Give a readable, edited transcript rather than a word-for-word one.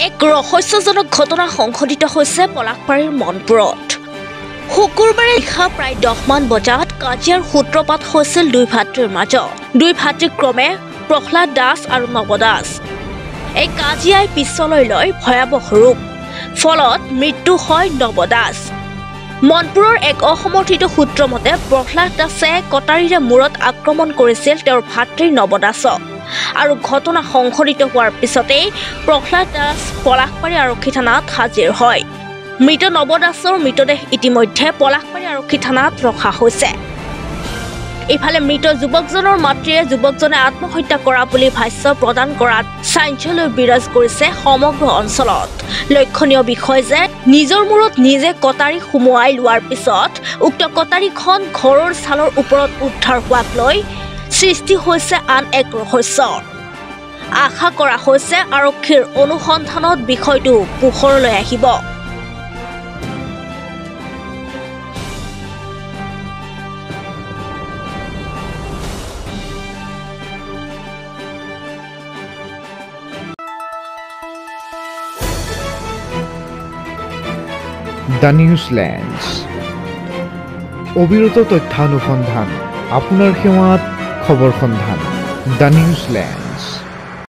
এক ৰহস্যজনক ঘটনা সংঘটিত হৈছে পলাশবাৰীৰ মনপুৰত। শুকুৰবাৰে নিশা প্ৰায় 10 মান বজাত কাজিয়াৰ সূত্ৰপাত হৈছিল দুই ভাতৃৰ মাজত। দুই ভাতৃ ক্ৰমে প্ৰহ্লাদ দাস আৰু নৱ দাস। এই কাজিয়াই পিছলৈ লৈ ভয়াৱহ ৰূপ, ফলত মৃত্যু হয় নৱ দাস। মনপুৰৰ এক অসমৰ্থিত সূত্ৰ মতে প্ৰহ্লাদ দাসে কটাৰীৰে মূৰত আক্ৰমণ কৰিছিল তেওঁৰ ভাতৃ নৱ দাসক। আৰু ঘটনা সংঘটিত হোৱাৰ পিছতেই প্ৰহ্লাদ দাস পলাশবাৰী আৰক্ষী থানাত হাজিৰ হয়। মৃত নৱ দাসৰ মৃতদেহ ইতিমধ্যে পলাশবাৰী আৰক্ষী থানাত ৰখা হৈছে। ইফালে মৃত যুৱকজনৰ মাতৃয়ে যুৱকজনে আত্মহত্যা কৰা বুলি ভাষ্য প্ৰদান কৰাত চাঞ্চল্য বিৰাজ কৰিছে সমগ্ৰ অঞ্চলত। লক্ষণীয় বিষয় যে নিজৰ মূৰত নিজে কটাৰী সুমুৱাই লোৱাৰ পিছত উক্ত কটাৰীখন ঘৰৰ ছালৰ ওপৰত উদ্ধাৰ হোৱাক লৈ সৃষ্টি হৈছে আন এক ৰহস্য। আশা কৰা হৈছে আৰক্ষীৰ অনুসন্ধানত বিষয়টো পোহৰলৈ আহিব। দ্য নিউজলেণ্ডছ অবিৰত তথ্যানুসন্ধান আপোনাৰ সেৱাত খবৰ সন্ধান দ্য নিউজলেণ্ড।